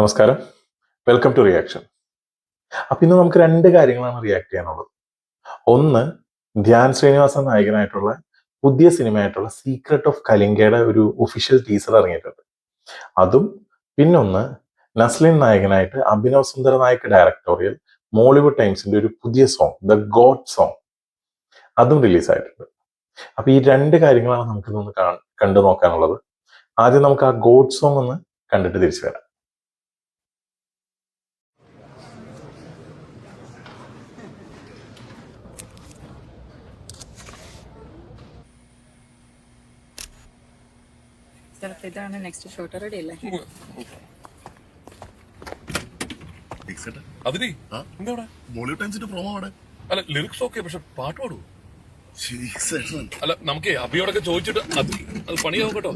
നമസ്കാരം, welcome to reaction. അപ്പൊ ഇന്ന് നമുക്ക് രണ്ട് കാര്യങ്ങളാണ് റിയാക്ട് ചെയ്യാനുള്ളത്. ഒന്ന്, ധ്യാൻ ശ്രീനിവാസൻ നായകനായിട്ടുള്ള പുതിയ സിനിമയായിട്ടുള്ള സീക്രട്ട് ഓഫ് കലിംഗയുടെ ഒരു ഒഫീഷ്യൽ ടീസർ ഇറങ്ങിയിട്ടുണ്ട്. അതും പിന്നൊന്ന്, നസ്ലിൻ നായകനായിട്ട് അഭിനവ് സുന്ദര നായക് ഡയറക്ടോറിയൽ മോളിവുഡ് ടൈംസിന്റെ ഒരു പുതിയ സോങ് ദ ഗോഡ് സോങ് അതും റിലീസായിട്ടുണ്ട്. അപ്പൊ ഈ രണ്ട് കാര്യങ്ങളാണ് നമുക്കിതൊന്ന് കണ്ടു നോക്കാനുള്ളത്. ആദ്യം നമുക്ക് ആ ഗോഡ് സോങ് ഒന്ന് കണ്ടിട്ട് തിരിച്ചു വരാം. ഇതാണ് നെക്സ്റ്റ് ഷോട്ട്. റെഡി അല്ലേ? ബോളിവുഡ് ടൈംസിന്റെ പ്രൊമോ അവിടെ. അല്ല, ലിറിക്സ് ഓക്കെ, പക്ഷെ പാട്ട് പാടുവോ? അല്ല, നമുക്ക് അഭിയോടൊക്കെ ചോദിച്ചിട്ട് അത് പണിയാവും കേട്ടോ.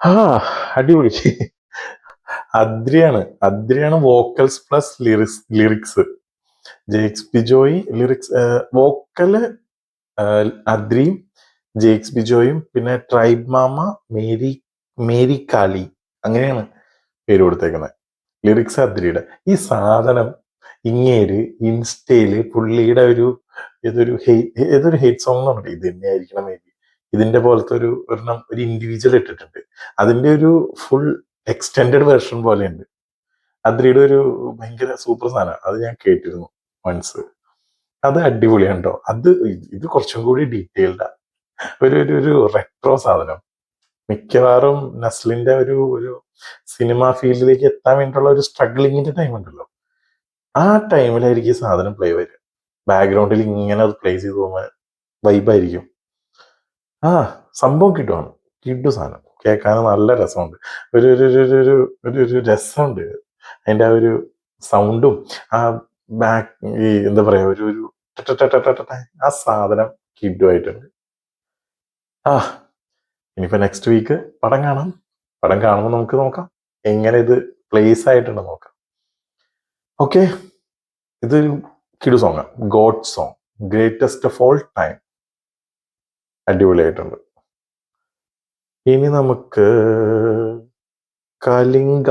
ആ, അടിപൊളി. അദ്രിയാണ് vocals plus lyrics. Jakes Bejoy lyrics, vocal അദ്രിയും ജെയ്ക്സ് ബിജോയും, പിന്നെ ട്രൈബ് മാമ, മേരി കാലി, അങ്ങനെയാണ് പേര് കൊടുത്തേക്കുന്നത്. ലിറിക്സ് അദ്രിയുടെ. ഈ സാധനം ഇങ്ങേര് ഇൻസ്റ്റയില് പുള്ളിയുടെ ഏതൊരു ഹെയ്റ്റ് സോങ് എന്ന് പറഞ്ഞിട്ട് ഇത് തന്നെയായിരിക്കണം മേ ബി, ഇതിന്റെ പോലത്തെ ഒരു ഇൻഡിവിജ്വൽ ഇട്ടിട്ടുണ്ട്. അതിന്റെ ഒരു ഫുൾ എക്സ്റ്റെൻഡഡ് വെർഷൻ പോലെയുണ്ട്. അദ്രിയുടെ ഒരു ഭയങ്കര സൂപ്പർ സാധനം, അത് ഞാൻ കേട്ടിരുന്നു വൺസ്. അത് അടിപൊളിയാണ് കേട്ടോ. ഇത് കുറച്ചും കൂടി ഡീറ്റെയിൽഡാ. ഒരു റെട്രോ സാധനം. മിക്കവാറും നസ്ലിന്റെ ഒരു സിനിമ ഫീൽഡിലേക്ക് എത്താൻ വേണ്ടിയിട്ടുള്ള ഒരു സ്ട്രഗ്ലിങ്ങിന്റെ ടൈം ഉണ്ടല്ലോ, ആ ടൈമിലായിരിക്കും ഈ സാധനം പ്ലേ വരിക. ബാക്ക്ഗ്രൗണ്ടിൽ ഇങ്ങനെ അത് പ്ലേ ചെയ്ത് പോകുന്ന വൈബായിരിക്കും. ആ സംഭവം കിട്ടുവാണ്, കിട്ടു സാധനം. കേൾക്കാൻ നല്ല രസമുണ്ട്. ഒരു ഒരു ഒരു ഒരു ഒരു ഒരു ഒരു രസമുണ്ട് അതിന്റെ ആ ഒരു സൗണ്ടും ആ ബാക്ക് ഈ എന്താ പറയാ ഒരു ഒരു ആ സാധനം കിട്ടുമായിട്ടുണ്ട്. ആ ഇനിയിപ്പോ നെക്സ്റ്റ് വീക്ക് പടം കാണാം. പടം കാണുമ്പോൾ നമുക്ക് നോക്കാം എങ്ങനെ ഇത് പ്ലേസ് ആയിട്ടുണ്ടെന്ന് നോക്കാം. ഓക്കെ, ഇതൊരു കിടു സോങ്ങാ, god song, greatest of all time. അടിപൊളിയായിട്ടുണ്ട്. ഇനി നമുക്ക് കലിംഗ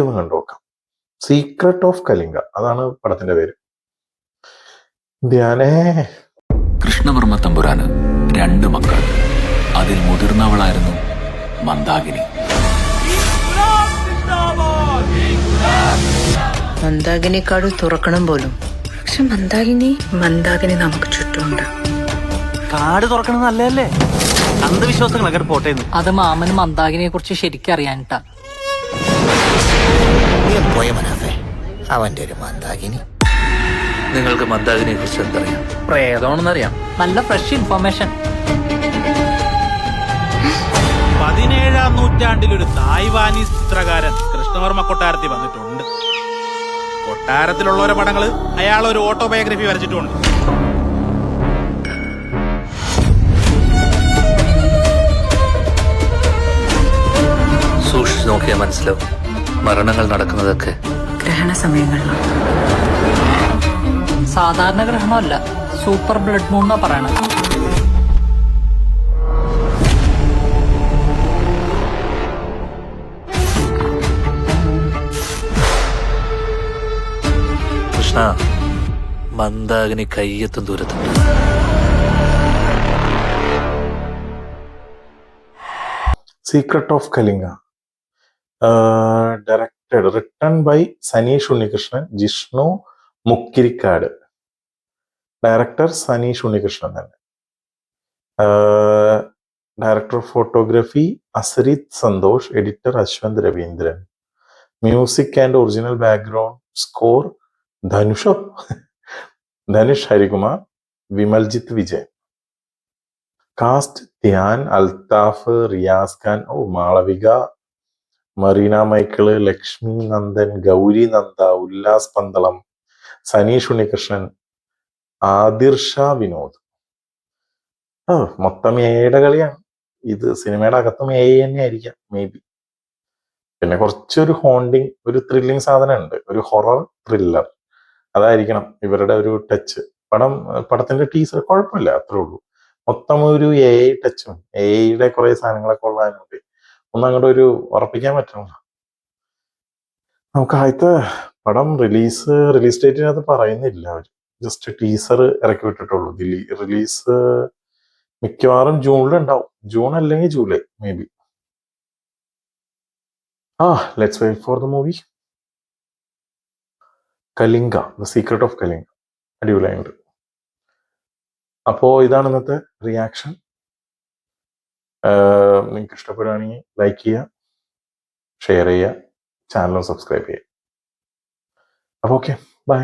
ഒന്ന് കണ്ടു നോക്കാം. സീക്രട്ട് ഓഫ് കലിംഗ, അതാണ് പടത്തിന്റെ പേര്. ധ്യാനേ. കൃഷ്ണവർമ്മ തമ്പുരാന് 2 മക്കൾ. അതിൽ മുതിർന്നവളായിരുന്നു മന്ദാകിനി. മന്ദാകിനിക്കാട് തുറക്കണം പോലും. പക്ഷെ മന്ദാകിനി നമുക്ക് ചുറ്റുമുണ്ട്. കാട് തുറക്കണത് നല്ലതല്ലേ? അന്ധവിശ്വാസങ്ങളൊക്കെ പോട്ടെ. അത് മാമന് മന്ദാകിനിയെ കുറിച്ച് ശരിക്കും അറിയാനിട്ടാ. പോയ മനാഫേ, അവന്റെ ഒരു മന്ദാകിനി. നിങ്ങൾക്ക് മന്ദാകിനിയെ കുറിച്ച് എന്തറിയാം? പ്രേതമാണെന്നറിയാം. നല്ല ഫ്രഷ് ഇൻഫർമേഷൻ. 17-ാം നൂറ്റാണ്ടിലൊരു തായ്വാനീസ് ചിത്രകാരൻ കൃഷ്ണവർമ്മ കൊട്ടാരത്തിൽ വന്നിട്ടുണ്ട്. കൊട്ടാരത്തിലുള്ളവരുടെ പടങ്ങള് അയാൾ ഒരു ഓട്ടോബയോഗ്രഫി വരച്ചിട്ടുണ്ട്. സൂക്ഷിച്ചു നോക്കിയാൽ മനസ്സിലാവും, മരണങ്ങൾ നടക്കുന്നതൊക്കെ ഗ്രഹണ സമയങ്ങളിലാണ്. സാധാരണ ഗ്രഹണമല്ല, സൂപ്പർ ബ്ലഡ് മൂൺ എന്നാ പറയണത്. കൃഷ്ണ, മന്ദാകിനി കയ്യെത്തും ദൂരത്തുണ്ട്. Secret of Kalinga, written by Sanish Unnikrishnan, Jishnu Mukkirikkad. Director Sanish Unnikrishnan തന്നെ. Director of photography Asarith Santhosh, editor Ashwanth Raveendran. Music and original background score Dhanush Harikumar, Vimaljith Vijayan. Cast Dhyan, Althaf, Riyas Khan, Malavika, Marina Michael, Lakshmi Nandan, Gouri Nanda, Ullas Pandalam, Sanish Unnikrishnan, Aadhir Sha Vinod. മൊത്തം എയുടെ കളിയാണ് ഇത്. സിനിമയുടെ അകത്തും എ തന്നെ ആയിരിക്കാം മേ ബി. പിന്നെ കുറച്ചൊരു ഹോണ്ടിങ്, ഒരു ത്രില്ലിങ് സാധനം ഉണ്ട്, ഒരു ഹൊറർ ത്രില്ലർ. അതായിരിക്കണം ഇവരുടെ ഒരു ടച്ച്. പടത്തിന്റെ ടീസർ കുഴപ്പമില്ല, അത്രേ ഉള്ളൂ. മൊത്തം ഒരു എ ടച്ചും എയുടെ കുറെ സാധനങ്ങളൊക്കെ ഉള്ളതിനുണ്ട്. ഒന്നും അങ്ങോട്ട് ഒരു ഉറപ്പിക്കാൻ പറ്റണില്ല. നമുക്ക് ആദ്യത്തെ പടം റിലീസ് ഡേറ്റിനകത്ത് പറയുന്നില്ല അവർ, ജസ്റ്റ് ടീസർ ഇറക്കി വിട്ടിട്ടുള്ളൂ. റിലീസ് മിക്കവാറും ജൂണിലുണ്ടാവും, ജൂൺ അല്ലെങ്കിൽ July maybe. Let's wait for the movie Kalinga, the secret of Kalinga. അടിപൊളിയായിട്ടുണ്ട്. അപ്പോൾ ഇതാണ് ഇന്നത്തെ റിയാക്ഷൻ. നിങ്ങൾക്ക് ഇഷ്ടപ്പെടുകയാണെങ്കിൽ ലൈക്ക് ചെയ്യുക, ഷെയർ ചെയ്യുക, ചാനലും സബ്സ്ക്രൈബ് ചെയ്യുക. അപ്പോൾ ഓക്കെ, ബൈ.